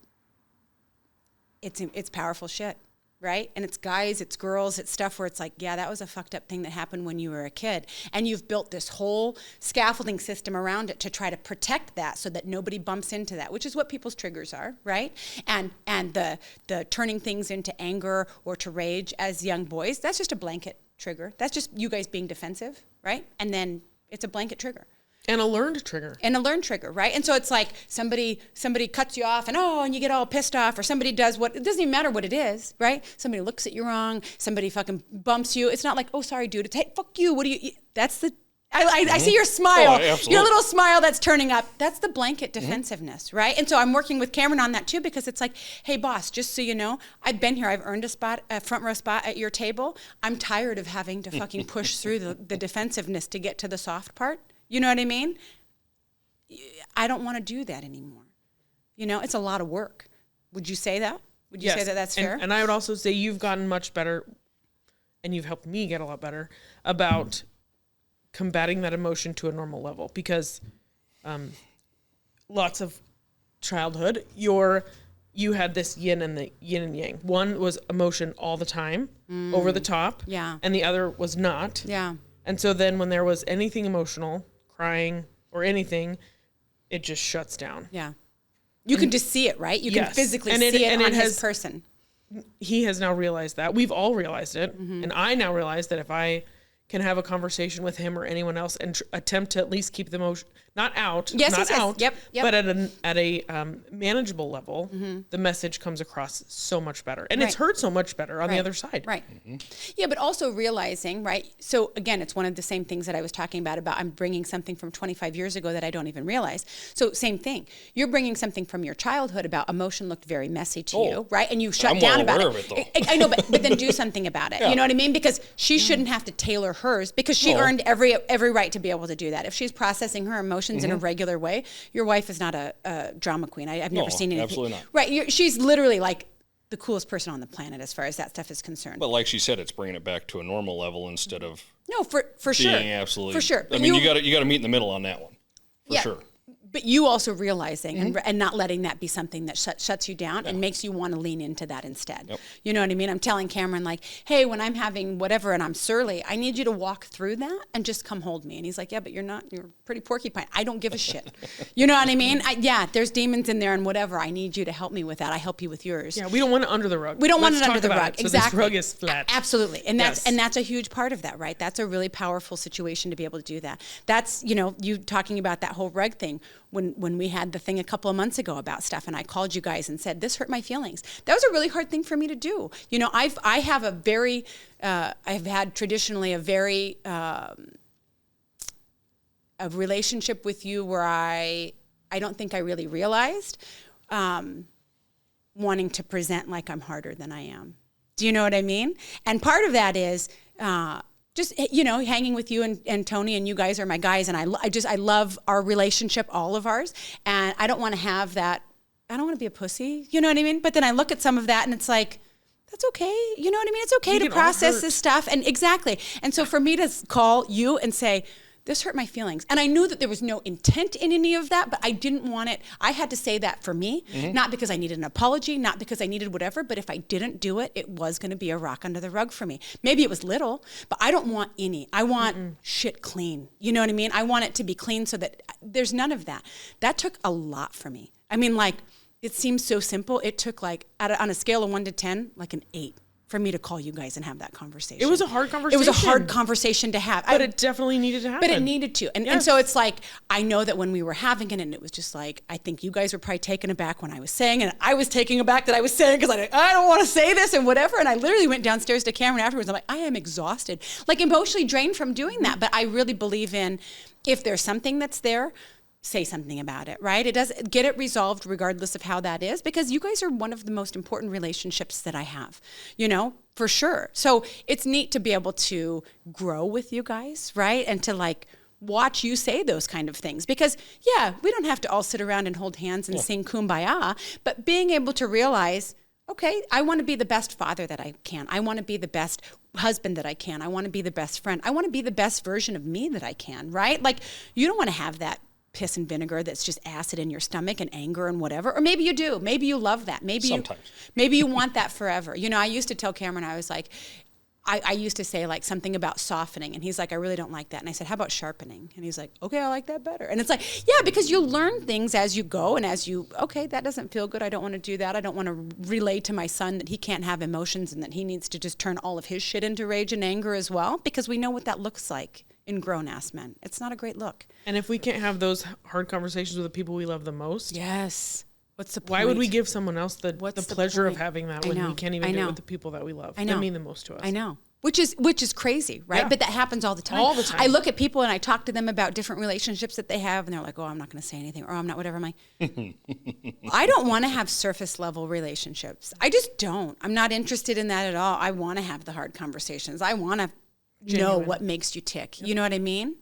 it's powerful shit, right? And it's guys, it's girls, it's stuff where it's like, yeah, that was a fucked up thing that happened when you were a kid. And you've built this whole scaffolding system around it to try to protect that so that nobody bumps into that, which is what people's triggers are, right? And the turning things into anger or to rage as young boys, that's just a blanket trigger. That's just you guys being defensive, right? And then it's a blanket trigger. And a learned trigger. And a learned trigger, right? And so it's like somebody cuts you off and you get all pissed off, or somebody does it doesn't even matter what it is, right? Somebody looks at you wrong, somebody fucking bumps you. It's not like, oh, sorry, dude. It's, hey, fuck you. What do you, that's the, I see your smile, your little smile that's turning up. That's the blanket defensiveness, right? And so I'm working with Cameron on that too, because it's like, hey, boss, just so you know, I've been here. I've earned a front row spot at your table. I'm tired of having to fucking push through the defensiveness to get to the soft part. You know what I mean? I don't want to do that anymore. You know, it's a lot of work. Would you say that? Would you say that that's fair? And I would also say you've gotten much better, and you've helped me get a lot better about combating that emotion to a normal level, because lots of childhood, you had this yin and yang. One was emotion all the time, over the top, and the other was not. Yeah. And so then when there was anything emotional, crying or anything, it just shuts down. Yeah. You can just see it, right? You can physically see it on his person. He has now realized that. We've all realized it. Mm-hmm. And I now realize that if I can have a conversation with him or anyone else and attempt to at least keep the emotion not out, but at a manageable level, the message comes across so much better, and it's heard so much better on the other side. Right. Mm-hmm. Yeah, but also realizing, right? So again, it's one of the same things that I was talking about I'm bringing something from 25 years ago that I don't even realize. So same thing. You're bringing something from your childhood about emotion looked very messy to you, right? And you shut down about it. I know, but then do something about it. Yeah. You know what I mean? Because she shouldn't have to tailor hers, because she earned every right to be able to do that. If she's processing her emotions in a regular way, your wife is not a drama queen. I've never seen anything. Absolutely not. Right. She's literally like the coolest person on the planet as far as that stuff is concerned. But like she said, it's bringing it back to a normal level instead of for sure. Absolutely. For sure. I mean, you got to meet in the middle on that one. For sure. But you also realizing and not letting that be something that shuts you down and makes you want to lean into that instead. Yep. You know what I mean? I'm telling Cameron, like, hey, when I'm having whatever and I'm surly, I need you to walk through that and just come hold me. And he's like, yeah, but you're pretty porcupine. I don't give a shit. You know what I mean? There's demons in there and whatever. I need you to help me with that. I help you with yours. Yeah, we don't want it under the rug. We don't want it under the rug. So exactly. This rug is flat. Absolutely. And that's a huge part of that, right? That's a really powerful situation to be able to do that. That's, you talking about that whole rug thing. When we had the thing a couple of months ago about stuff, and I called you guys and said, this hurt my feelings. That was a really hard thing for me to do. I have a very, I've had traditionally a very, a relationship with you where I don't think I really realized, wanting to present like I'm harder than I am. Do you know what I mean? And part of that is, just, hanging with you and Tony, and you guys are my guys. And I love our relationship, all of ours. And I don't want to have that. I don't want to be a pussy. You know what I mean? But then I look at some of that and it's like, that's okay. You know what I mean? It's okay to process this stuff. And exactly. And so for me to call you and say, this hurt my feelings. And I knew that there was no intent in any of that, but I didn't want it. I had to say that for me, not because I needed an apology, not because I needed whatever, but if I didn't do it, it was going to be a rock under the rug for me. Maybe it was little, but I don't want any. I want shit clean. You know what I mean? I want it to be clean so that there's none of that. That took a lot for me. I mean, like, it seems so simple. It took on a scale of 1 to 10, like an 8. For me to call you guys and have that conversation. It was a hard conversation. It was a hard conversation to have. But it definitely needed to happen. But it needed to. And so it's like, I know that when we were having it, and it was just like, I think you guys were probably taken aback when I was saying, and I was taken aback that I was saying, because I don't want to say this and whatever. And I literally went downstairs to Cameron afterwards. I'm like, I am exhausted, like emotionally drained from doing that. But I really believe in, if there's something that's there, say something about it, right? It does get it resolved regardless of how that is, because you guys are one of the most important relationships that I have, for sure. So it's neat to be able to grow with you guys, right? And to like watch you say those kind of things, because we don't have to all sit around and hold hands and sing Kumbaya, but being able to realize, okay, I want to be the best father that I can. I want to be the best husband that I can. I want to be the best friend. I want to be the best version of me that I can, right? Like, you don't want to have that piss and vinegar that's just acid in your stomach and anger and whatever. Or maybe you do. Maybe you love that. Maybe you want that forever. I used to tell Cameron, I was like, I used to say like something about softening, and he's like, I really don't like that. And I said, how about sharpening? And he's like, okay, I like that better. And it's like, because you learn things as you go, and as you, okay, that doesn't feel good. I don't want to do that. I don't want to relay to my son that he can't have emotions and that he needs to just turn all of his shit into rage and anger as well, because we know what that looks like in grown-ass men. It's not a great look. And if we can't have those hard conversations with the people we love the most, what's the point? Why would we give someone else the pleasure of having that when we can't even do it with the people that we love? I know. That mean the most to us. I know. Which is crazy, right? Yeah. But that happens all the time. All the time. I look at people and I talk to them about different relationships that they have, and they're like, oh, I'm not going to say anything, or I'm not whatever. I'm like, I don't want to have surface level relationships. I just don't. I'm not interested in that at all. I want to have the hard conversations. I want to know what makes you tick. You know what I mean?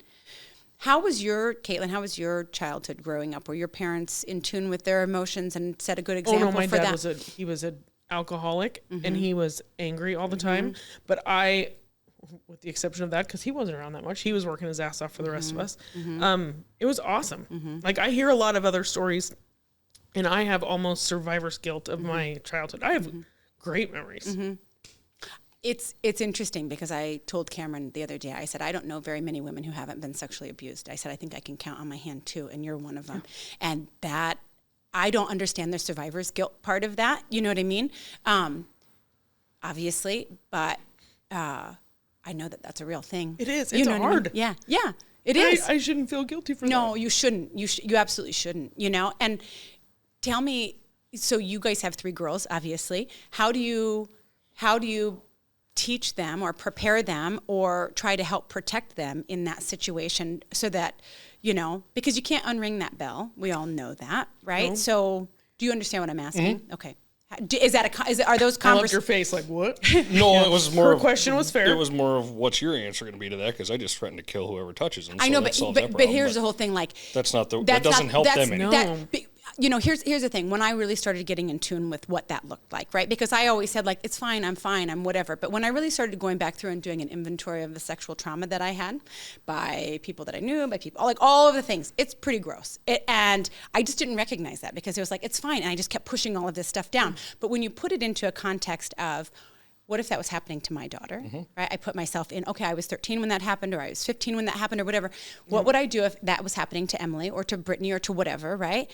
Caitlin, how was your childhood growing up? Were your parents in tune with their emotions and set a good example for that? My dad was an alcoholic, and he was angry all the time. But I, with the exception of that, because he wasn't around that much, he was working his ass off for the rest of us. It was awesome. Like, I hear a lot of other stories, and I have almost survivor's guilt of my childhood. I have great memories. It's interesting, because I told Cameron the other day, I said, I don't know very many women who haven't been sexually abused. I said, I think I can count on my hand too, and you're one of them. And that, I don't understand the survivor's guilt part of that. You know what I mean? Obviously, but I know that that's a real thing. It is. It's hard. I mean? Yeah, it is. I shouldn't feel guilty for that. No, you shouldn't. You absolutely shouldn't, And tell me, so you guys have 3 girls, obviously. How do you teach them or prepare them or try to help protect them in that situation, so that, because you can't unring that bell. We all know that, right? No. So do you understand what I'm asking? Okay. Are those conversations? I love your face, like, what? No, it was more. Her question was fair. It was more of, what's your answer going to be to that? Because I just threatened to kill whoever touches them. I know, but here's the whole thing. Like, that doesn't help them any. No. here's the thing. When I really started getting in tune with what that looked like, right? Because I always said, like, it's fine, I'm whatever. But when I really started going back through and doing an inventory of the sexual trauma that I had by people that I knew, by people, like all of the things, it's pretty gross. And I just didn't recognize that because it was like, it's fine. And I just kept pushing all of this stuff down. But when you put it into a context of, what if that was happening to my daughter, right? I put myself in, okay, I was 13 when that happened, or I was 15 when that happened, or whatever. What would I do if that was happening to Emily or to Brittany or to whatever, right?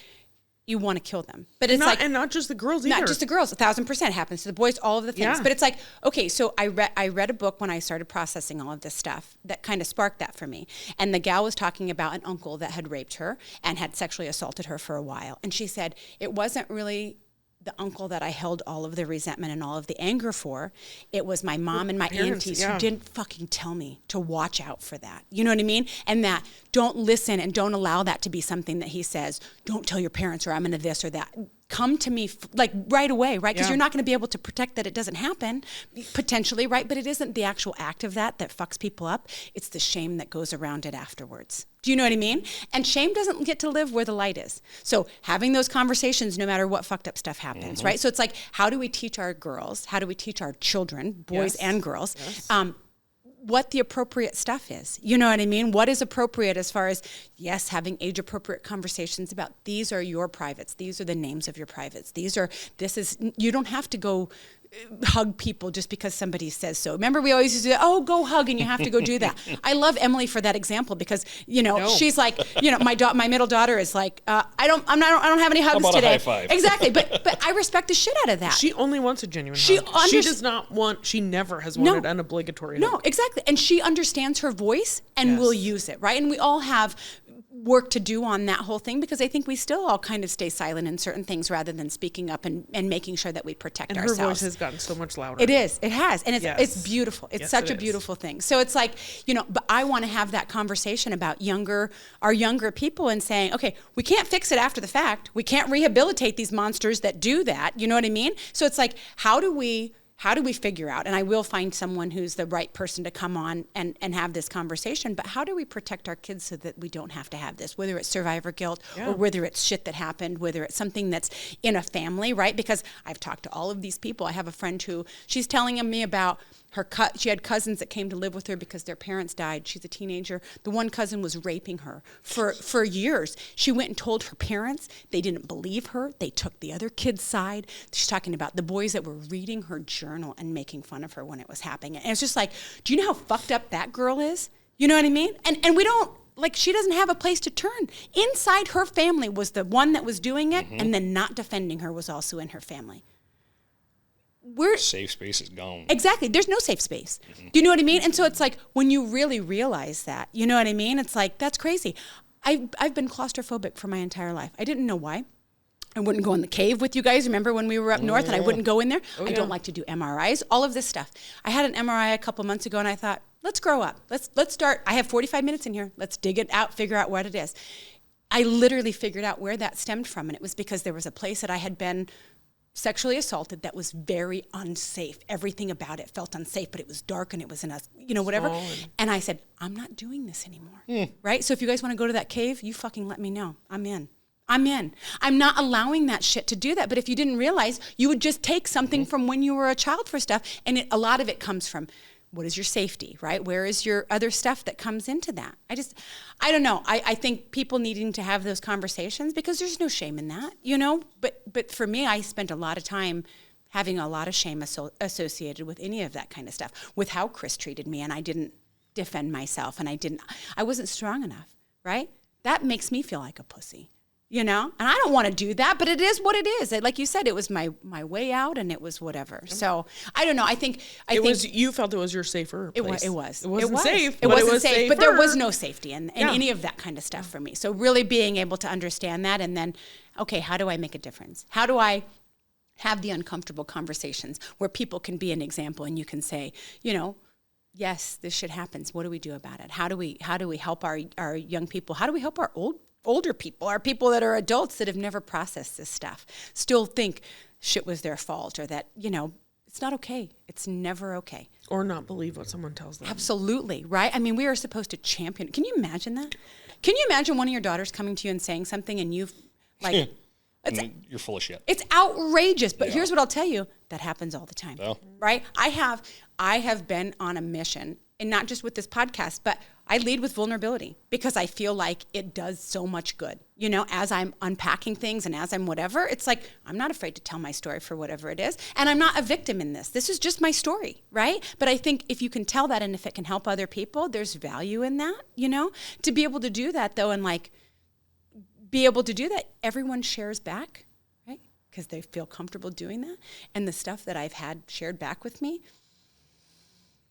You want to kill them. But it's and not just the girls either. Not just the girls, 1,000% happens to the boys, all of the things. Yeah. But it's like, okay, so I read a book when I started processing all of this stuff that kind of sparked that for me. And the gal was talking about an uncle that had raped her and had sexually assaulted her for a while. And she said, it wasn't really the uncle that I held all of the resentment and all of the anger for. It was my mom and my aunties who didn't fucking tell me to watch out for that. You know what I mean? And that don't listen and don't allow that to be something that he says, don't tell your parents or I'm into this or that. Come to me like right away, right? Because you're not going to be able to protect that it doesn't happen, potentially, right? But it isn't the actual act of that fucks people up. It's the shame that goes around it afterwards. Do you know what I mean? And shame doesn't get to live where the light is. So having those conversations, no matter what fucked up stuff happens, right? So it's like, how do we teach our girls? How do we teach our children, boys and girls, what the appropriate stuff is? You know what I mean? What is appropriate as far as, yes, having age-appropriate conversations about these are your privates. These are the names of your privates. You don't have to go hug people just because somebody says so. Remember, we always used to say, oh, go hug, and you have to go do that. I love Emily for that example because, she's like, my middle daughter is like, I don't have any hugs today. A high five? Exactly. But I respect the shit out of that. She only wants a genuine hug. She never has wanted an obligatory hug. No, exactly. And she understands her voice and will use it, right? And we all have work to do on that whole thing because I think we still all kind of stay silent in certain things rather than speaking up and making sure that we protect ourselves. And her voice has gotten so much louder. It has. And it's beautiful. It's such a beautiful thing. So it's like, but I want to have that conversation about our younger people and saying, okay, we can't fix it after the fact. We can't rehabilitate these monsters that do that. You know what I mean? So it's like, how do we figure out, and I will find someone who's the right person to come on and have this conversation, but how do we protect our kids so that we don't have to have this, whether it's survivor guilt or whether it's shit that happened, whether it's something that's in a family, right? Because I've talked to all of these people. I have a friend who, she's telling me about she had cousins that came to live with her because their parents died. She's a teenager. The one cousin was raping her for years. She went and told her parents. They didn't believe her. They took the other kid's side. She's talking about the boys that were reading her journal and making fun of her when it was happening. And it's just like, do you know how fucked up that girl is? You know what I mean? And we don't, like, she doesn't have a place to turn. Inside her family was the one that was doing it, and then not defending her was also in her family. Safe space is gone. Exactly. There's no safe space. Do you know what I mean? And so it's like, when you really realize that, you know what I mean? It's like, that's crazy. I've been claustrophobic for my entire life. I didn't know why. I wouldn't go in the cave with you guys. Remember when we were up north and I wouldn't go in there? I don't like to do MRIs, all of this stuff. I had an MRI a couple months ago and I thought, let's grow up. Let's start. I have 45 minutes in here. Let's dig it out, figure out what it is. I literally figured out where that stemmed from. And it was because there was a place that I had been sexually assaulted that was very unsafe. Everything about it felt unsafe, but it was dark and it was in a, whatever. And I said, I'm not doing this anymore. Right? So if you guys want to go to that cave, you fucking let me know. I'm in. I'm not allowing that shit to do that. But if you didn't realize, you would just take something from when you were a child for stuff. And a lot of it comes from, what is your safety, right? Where is your other stuff that comes into that? I don't know. I think people needing to have those conversations because there's no shame in that, But for me, I spent a lot of time having a lot of shame associated with any of that kind of stuff, with how Chris treated me, and I didn't defend myself, and I wasn't strong enough, right? That makes me feel like a pussy. And I don't want to do that, but it is what it is. Like you said, it was my way out, and it was whatever. So I don't know. I think you felt it was your safer place. It was. It wasn't safe. It wasn't safe, but there was no safety in any of that kind of stuff for me. So really being able to understand that, and then, okay, how do I make a difference? How do I have the uncomfortable conversations where people can be an example, and you can say, yes, this shit happens. What do we do about it? How do we help our young people? How do we help our older people, our people that are adults that have never processed this stuff, still think shit was their fault, or that, it's not okay. It's never okay. Or not believe what someone tells them. Absolutely, right? I mean, we are supposed to champion. Can you imagine that? Can you imagine one of your daughters coming to you and saying something and you've, like, You're full of shit. It's outrageous. But here's what I'll tell you. That happens all the time, right? I have been on a mission, and not just with this podcast, but I lead with vulnerability because I feel like it does so much good. You know, as I'm unpacking things and as I'm whatever, it's like, I'm not afraid to tell my story for whatever it is. And I'm not a victim in this. This is just my story, right? But I think if you can tell that and if it can help other people, there's value in that, you know? To be able to do that, though, and like be able to do that, everyone shares back, right? Because they feel comfortable doing that. And the stuff that I've had shared back with me,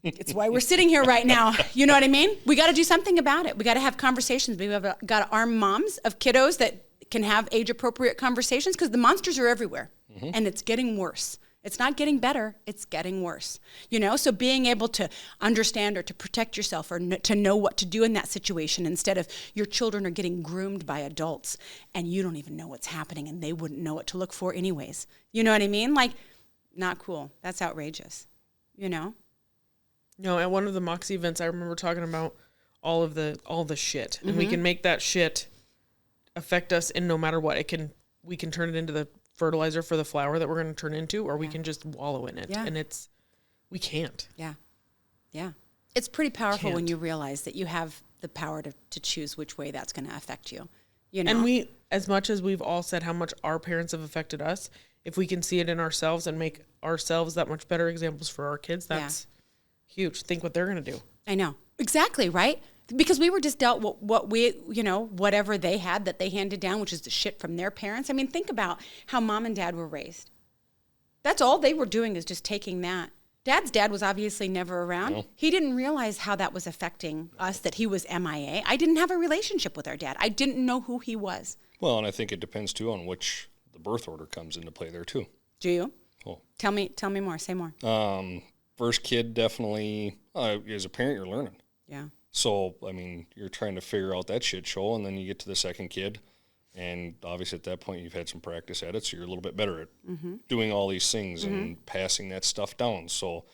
it's why we're sitting here right now. You know what I mean? We got to do something about it. We got to have conversations. We got to arm moms of kiddos that can have age-appropriate conversations because the monsters are everywhere, and it's getting worse. It's not getting better. It's getting worse. You know, so being able to understand or to protect yourself or to know what to do in that situation instead of your children are getting groomed by adults and you don't even know what's happening and they wouldn't know what to look for anyways. You know what I mean? Like, not cool. That's outrageous, you know? No, at one of the Moxie events, I remember talking about all the shit, and we can make that shit affect us in no matter what. We can turn it into the fertilizer for the flower that we're going to turn into, or we can just wallow in it, and we can't. Yeah, yeah. It's pretty powerful when you realize that you have the power to choose which way that's going to affect you. You know, and we, as much as we've all said how much our parents have affected us, if we can see it in ourselves and make ourselves that much better examples for our kids, that's huge. Think what they're going to do. I know. Exactly, right? Because we were just dealt what we, you know, whatever they had that they handed down, which is the shit from their parents. I mean, think about how mom and dad were raised. That's all they were doing is just taking that. Dad's dad was obviously never around. No. He didn't realize how that was affecting us, that he was MIA. I didn't have a relationship with our dad. I didn't know who he was. Well, and I think it depends, too, on which the birth order comes into play there, too. Do you? Oh. Tell me more. Say more. First kid, definitely, as a parent, you're learning. Yeah. So, I mean, you're trying to figure out that shit show, and then you get to the second kid, and obviously at that point you've had some practice at it, so you're a little bit better at doing all these things and passing that stuff down. So,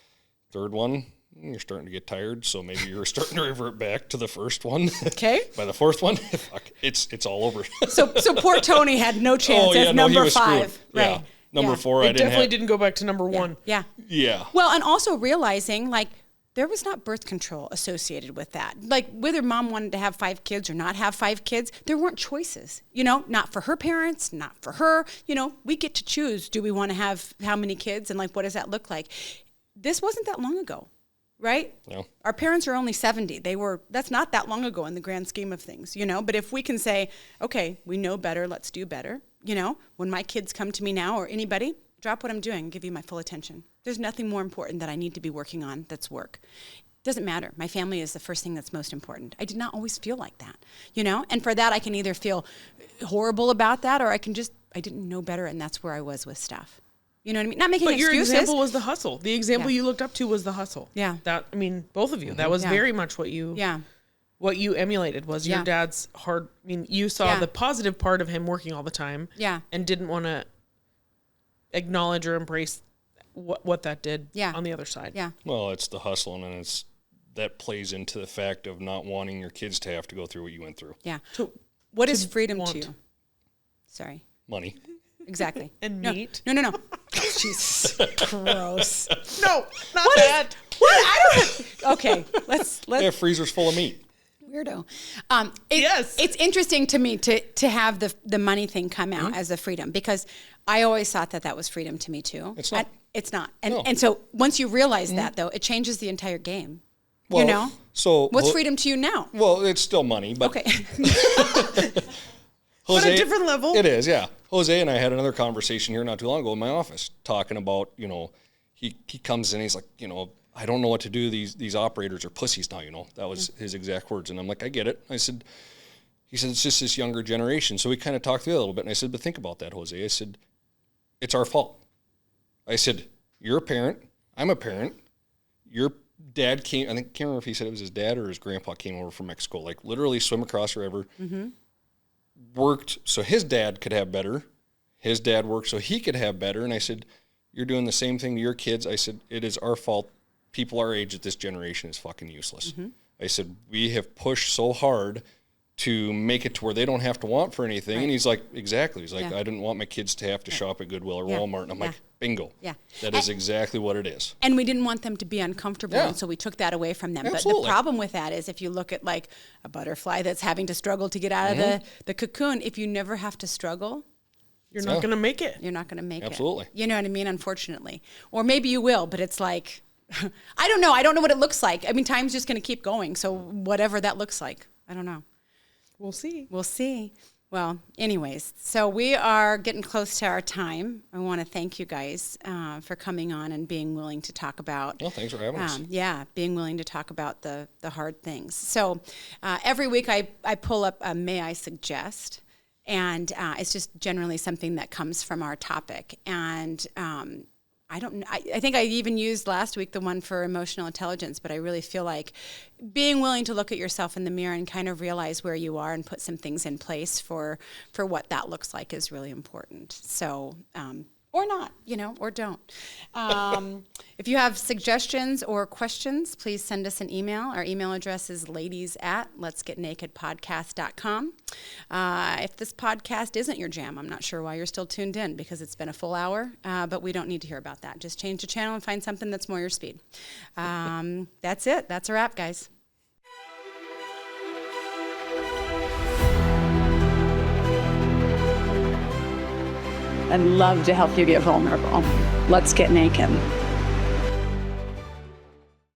third one, you're starting to get tired, so maybe you're starting to revert back to the first one. Okay. By the fourth one, fuck, it's all over. So poor Tony had no chance as number 5. Screwed. Right. Yeah. Number 4, I didn't go back to number 1. Yeah. Yeah. Well, and also realizing, like, there was not birth control associated with that. Like, whether mom wanted to have 5 kids or not have 5 kids, there weren't choices. You know, not for her parents, not for her. You know, we get to choose, do we want to have how many kids and, like, what does that look like? This wasn't that long ago, right? No. Our parents are only 70. That's not that long ago in the grand scheme of things, you know? But if we can say, okay, we know better, let's do better. You know, when my kids come to me now or anybody, drop what I'm doing, give you my full attention. There's nothing more important that I need to be working on that's work. Doesn't matter. My family is the first thing that's most important. I did not always feel like that, you know? And for that, I can either feel horrible about that or I didn't know better and that's where I was with stuff. You know what I mean? Not making excuses. But your example was the hustle. The example you looked up to was the hustle. Yeah. Both of you. That was very much what you emulated was your dad's hard. I mean, you saw the positive part of him working all the time. Yeah. And didn't want to acknowledge or embrace what that did on the other side. Yeah. Well, it's the hustle, and that plays into the fact of not wanting your kids to have to go through what you went through. Yeah. What is freedom to you? Sorry. Money. Exactly. And meat. No. Jesus. Gross. No, not that. What? I don't. Okay. Let's. Yeah, freezer's full of meat. Weirdo. Yes. It's interesting to me to have the money thing come out as a freedom because I always thought that was freedom to me too. It's not. It's not. And so once you realize that though, it changes the entire game. Well, you know? So what's freedom to you now? Well, it's still money, but okay. Jose, at a different level. It is, yeah. Jose and I had another conversation here not too long ago in my office talking about, you know, he comes in, he's like, you know, I don't know what to do. These operators are pussies now, you know. That was his exact words. And I'm like, I get it. He said, it's just this younger generation. So we kind of talked through it a little bit. And I said, but think about that, Jose. I said, it's our fault. I said, you're a parent. I'm a parent. Your dad came, I can't remember if he said it was his dad or his grandpa came over from Mexico, like literally swim across the river, worked so his dad could have better. His dad worked so he could have better. And I said, you're doing the same thing to your kids. I said, it is our fault. People our age at this generation is fucking useless. I said, we have pushed so hard to make it to where they don't have to want for anything. Right. And he's like, exactly. He's like, Yeah. I didn't want my kids to have to shop at Goodwill or Yeah. Walmart. And I'm like, bingo. Yeah. That is exactly what it is. And we didn't want them to be uncomfortable, Yeah. and so we took that away from them. Absolutely. But the problem with that is if you look at like a butterfly that's having to struggle to get out of the cocoon, if you never have to struggle, You're not going to make it. you're not going to make Absolutely. it. You know what I mean? Unfortunately. Or maybe you will, but it's like, I don't know. I don't know what it looks like. I mean, time's just going to keep going. So whatever that looks like, I don't know. We'll see. We'll see. Well, anyways, so we are getting close to our time. I want to thank you guys for coming on and being willing to talk about. Well, thanks for having us. Yeah, being willing to talk about the hard things. So every week I pull up a May I Suggest, and it's just generally something that comes from our topic. And I think I even used last week the one for emotional intelligence, but I really feel like being willing to look at yourself in the mirror and kind of realize where you are and put some things in place for what that looks like is really important. So, or not, or don't. If you have suggestions or questions, please send us an email. Our email address is ladies@letsgetnakedpodcast.com. If this podcast isn't your jam, I'm not sure why you're still tuned in because it's been a full hour, but we don't need to hear about that. Just change the channel and find something that's more your speed. That's it. That's a wrap, guys. I'd love to help you get vulnerable. Let's get naked.